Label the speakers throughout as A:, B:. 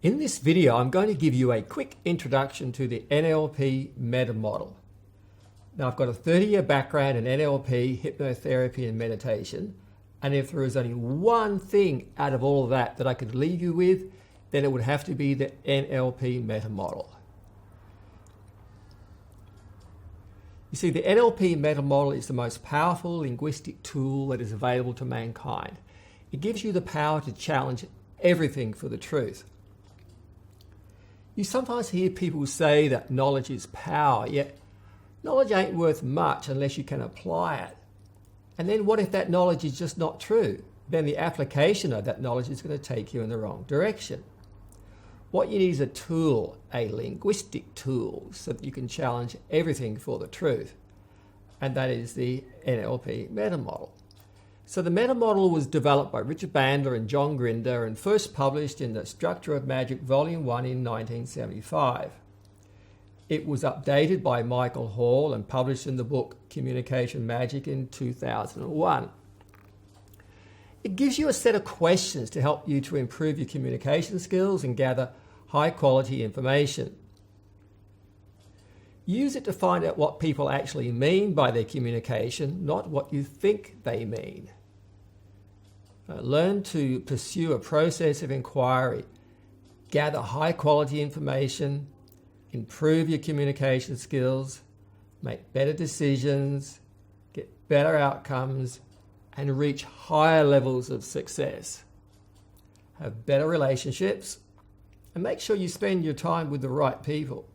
A: In this video, I'm going to give you a quick introduction to the NLP Meta Model. Now, I've got a 30-year background in NLP, hypnotherapy and meditation, and if there is only one thing out of all of that I could leave you with, then it would have to be the NLP Meta Model. You see, the NLP Meta Model is the most powerful linguistic tool that is available to mankind. It gives you the power to challenge everything for the truth. You sometimes hear people say that knowledge is power, yet knowledge ain't worth much unless you can apply it. And then what if that knowledge is just not true? Then the application of that knowledge is going to take you in the wrong direction. What you need is a tool, a linguistic tool, so that you can challenge everything for the truth. And that is the NLP Meta Model. So the Meta Model was developed by Richard Bandler and John Grinder and first published in the Structure of Magic Volume 1 in 1975. It was updated by Michael Hall and published in the book Communication Magic in 2001. It gives you a set of questions to help you to improve your communication skills and gather high quality information. Use it to find out what people actually mean by their communication, not what you think they mean. Learn to pursue a process of inquiry, gather high quality information, improve your communication skills, make better decisions, get better outcomes, and reach higher levels of success. Have better relationships, and make sure you spend your time with the right people.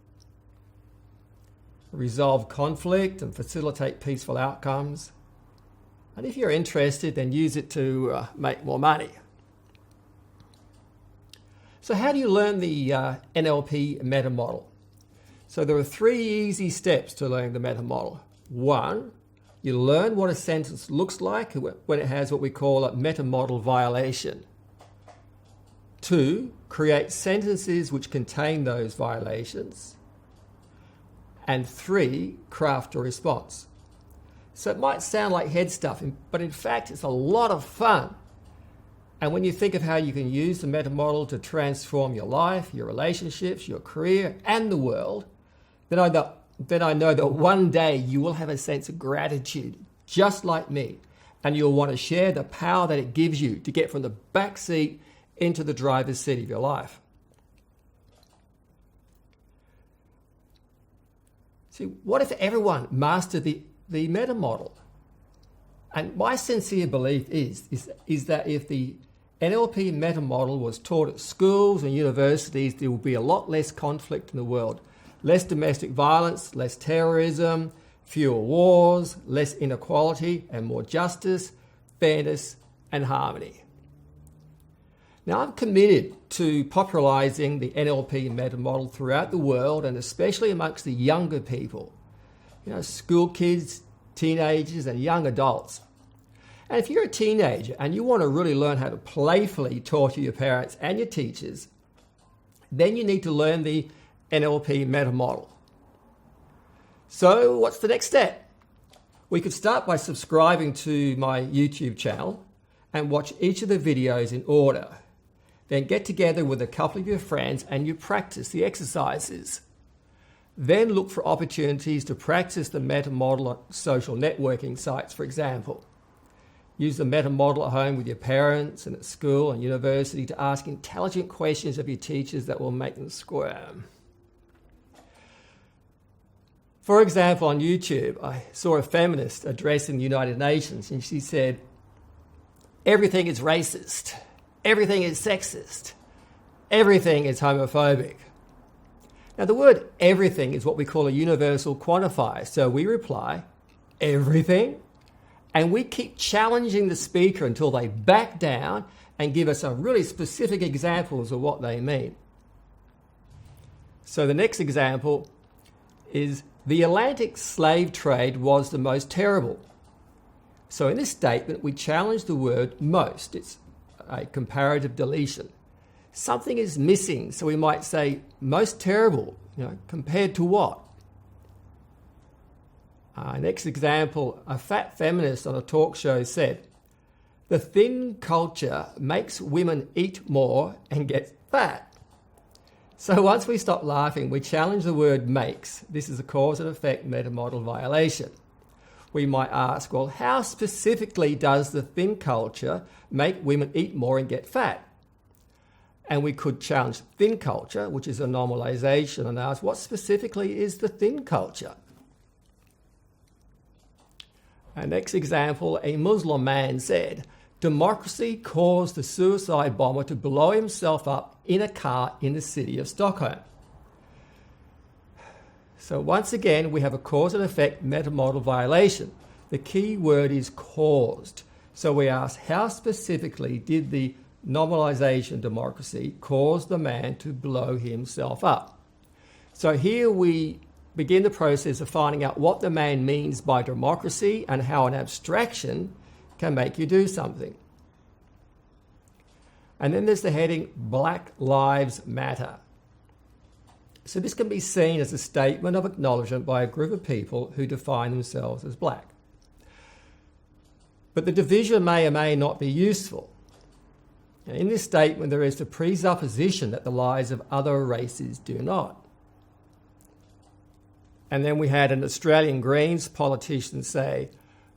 A: Resolve conflict and facilitate peaceful outcomes. And if you're interested, then use it to make more money. So how do you learn the NLP Meta Model? So there are 3 easy steps to learning the Meta Model. 1, you learn what a sentence looks like when it has what we call a meta model violation. 2, create sentences which contain those violations. And 3, craft a response. So it might sound like head stuff, but in fact it's a lot of fun. And when you think of how you can use the meta model to transform your life, your relationships, your career, and the world, then I know that one day you will have a sense of gratitude, just like me, and you'll want to share the power that it gives you to get from the back seat into the driver's seat of your life. See, what if everyone mastered the meta model? And my sincere belief is that if the NLP meta model was taught at schools and universities, there would be a lot less conflict in the world. Less domestic violence, less terrorism, fewer wars, less inequality, and more justice, fairness, and harmony. Now, I'm committed to popularising the NLP Meta Model throughout the world, and especially amongst the younger people, school kids, teenagers, and young adults. And if you're a teenager and you want to really learn how to playfully talk to your parents and your teachers, then you need to learn the NLP Meta Model. So what's the next step? We could start by subscribing to my YouTube channel and watch each of the videos in order. Then get together with a couple of your friends and you practice the exercises. Then look for opportunities to practice the meta model on social networking sites, for example. Use the meta model at home with your parents and at school and university to ask intelligent questions of your teachers that will make them squirm. For example, on YouTube, I saw a feminist addressing the United Nations, and she said, "Everything is racist. Everything is sexist. Everything is homophobic." Now, the word everything is what we call a universal quantifier. So we reply, everything, and we keep challenging the speaker until they back down and give us some really specific examples of what they mean. So the next example is, the Atlantic slave trade was the most terrible. So in this statement, we challenge the word most. It's a comparative deletion. Something is missing, so we might say most terrible, compared to what? Next example, a fat feminist on a talk show said, "The thin culture makes women eat more and get fat." So once we stop laughing, we challenge the word makes. This is a cause and effect meta model violation. We might ask, well, how specifically does the thin culture make women eat more and get fat? And we could challenge thin culture, which is a normalisation, and ask, what specifically is the thin culture? Our next example, a Muslim man said, democracy caused the suicide bomber to blow himself up in a car in the city of Stockholm. So once again, we have a cause and effect meta model violation. The key word is caused. So we ask, how specifically did the normalisation democracy cause the man to blow himself up? So here we begin the process of finding out what the man means by democracy and how an abstraction can make you do something. And then there's the heading, Black Lives Matter. So this can be seen as a statement of acknowledgement by a group of people who define themselves as black. But the division may or may not be useful. In this statement, there is the presupposition that the lives of other races do not. And then we had an Australian Greens politician say,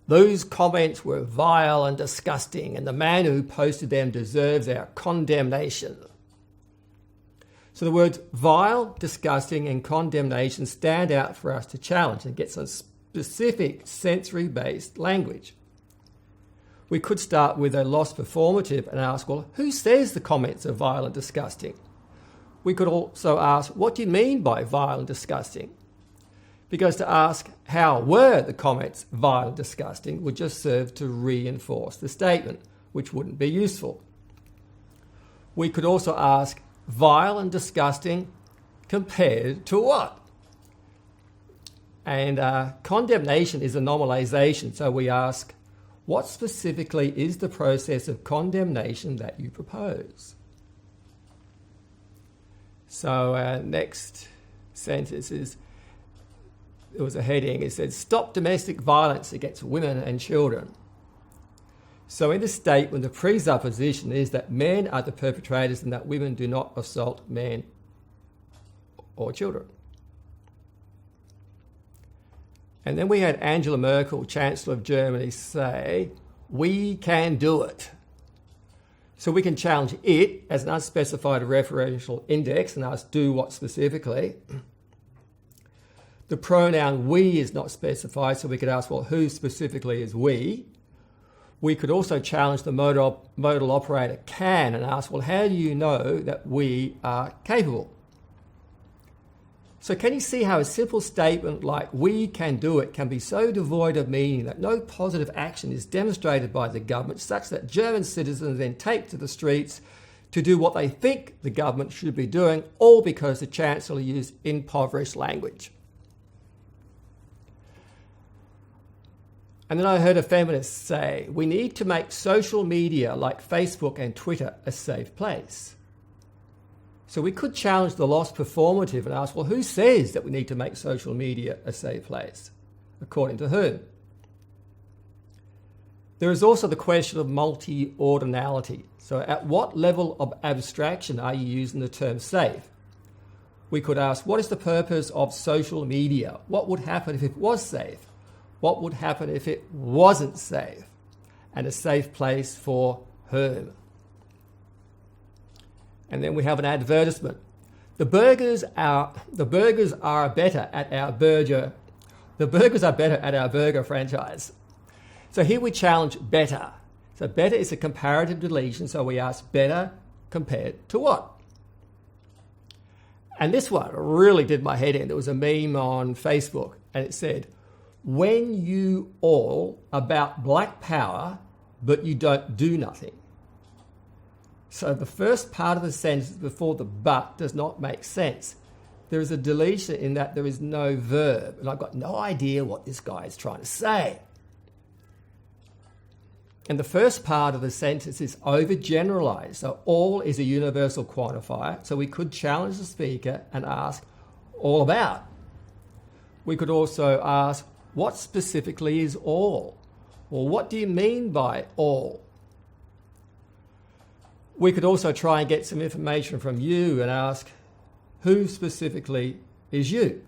A: those comments were vile and disgusting, and the man who posted them deserves our condemnation. So the words vile, disgusting, and condemnation stand out for us to challenge and get some specific sensory-based language. We could start with a lost performative and ask, well, who says the comments are vile and disgusting? We could also ask, what do you mean by vile and disgusting? Because to ask, how were the comments vile and disgusting would just serve to reinforce the statement, which wouldn't be useful. We could also ask, vile and disgusting compared to what? And condemnation is a normalisation, so we ask, what specifically is the process of condemnation that you propose? So our next sentence is, there was a heading, it said, stop domestic violence against women and children. So in the statement, the presupposition is that men are the perpetrators and that women do not assault men or children. And then we had Angela Merkel, Chancellor of Germany, say, we can do it. So we can challenge it as an unspecified referential index and ask, do what specifically? The pronoun we is not specified, so we could ask, well, who specifically is we? We could also challenge the modal operator can and ask, well, how do you know that we are capable? So can you see how a simple statement like we can do it can be so devoid of meaning that no positive action is demonstrated by the government, such that German citizens then take to the streets to do what they think the government should be doing, all because the Chancellor used impoverished language? And then I heard a feminist say, we need to make social media like Facebook and Twitter a safe place. So we could challenge the lost performative and ask, well, who says that we need to make social media a safe place? According to whom? There is also the question of multi-ordinality. So at what level of abstraction are you using the term safe? We could ask, what is the purpose of social media? What would happen if it was safe? What would happen if it wasn't safe? And a safe place for whom? And then we have an advertisement. The burgers are better at our burger. The burgers are better at our burger franchise. So here we challenge better. So better is a comparative deletion. So we ask better compared to what? And this one really did my head in. There was a meme on Facebook and it said, when you all about black power, but you don't do nothing. So the first part of the sentence before the but does not make sense. There is a deletion in that there is no verb, and I've got no idea what this guy is trying to say. And the first part of the sentence is overgeneralized. So all is a universal quantifier. So we could challenge the speaker and ask all about. We could also ask, what specifically is all? Or what do you mean by all? We could also try and get some information from you and ask, Who specifically is you?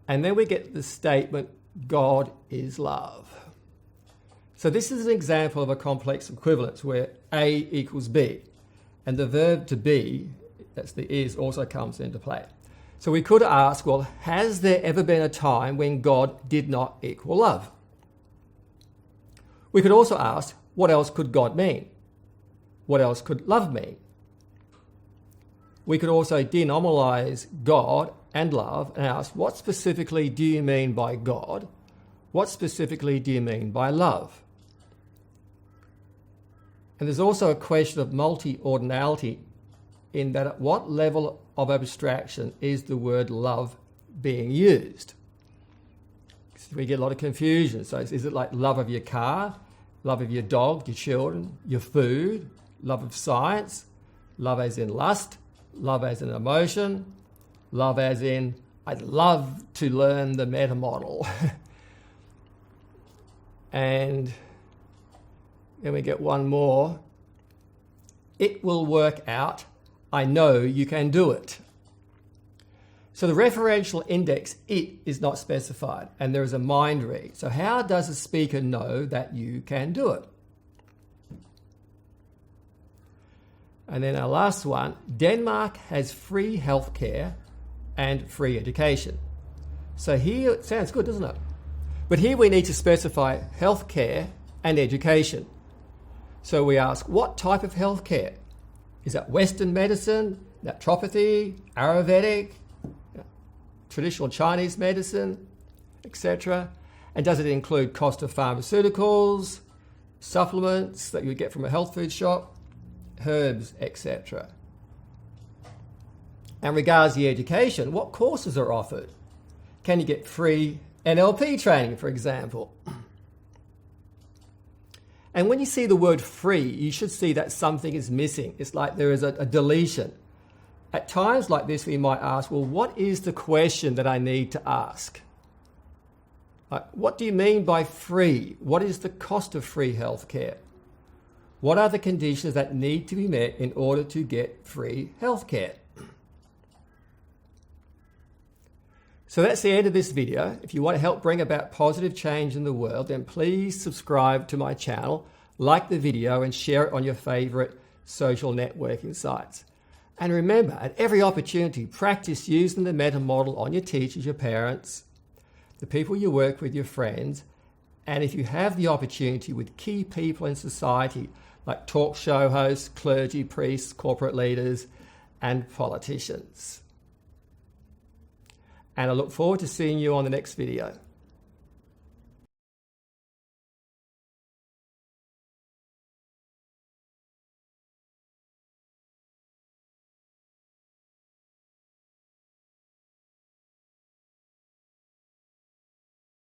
A: And then we get the statement, God is love. So this is an example of a complex equivalence where A equals B. And the verb to be, that's the is, also comes into play. So we could ask, well, has there ever been a time when God did not equal love? We could also ask, what else could God mean? What else could love mean? We could also denominalize God and love and ask, what specifically do you mean by God? What specifically do you mean by love? And there's also a question of multi-ordinality in that at what level of abstraction is the word love being used? So we get a lot of confusion. So is it like love of your car, love of your dog, your children, your food, love of science, love as in lust, love as in emotion, love as in I'd love to learn the meta model. And then we get one more. It will work out. I know you can do it. So the referential index, it, is not specified, and there is a mind read. So how does a speaker know that you can do it? And then our last one, Denmark has free healthcare and free education. So here, it sounds good, doesn't it? But here we need to specify healthcare and education. So we ask, what type of healthcare? Is that Western medicine, naturopathy, Ayurvedic, traditional Chinese medicine, etc.? And does it include cost of pharmaceuticals, supplements that you would get from a health food shop, herbs, etc.? And regards the education, what courses are offered? Can you get free NLP training, for example? And when you see the word free, you should see that something is missing. It's like there is a deletion. At times like this, we might ask, well, what is the question that I need to ask? What do you mean by free? What is the cost of free healthcare? What are the conditions that need to be met in order to get free healthcare? So that's the end of this video. If you want to help bring about positive change in the world, then please subscribe to my channel, like the video, and share it on your favorite social networking sites. And remember, at every opportunity, practice using the meta model on your teachers, your parents, the people you work with, your friends, and if you have the opportunity, with key people in society, like talk show hosts, clergy, priests, corporate leaders, and politicians. And I look forward to seeing you on the next video.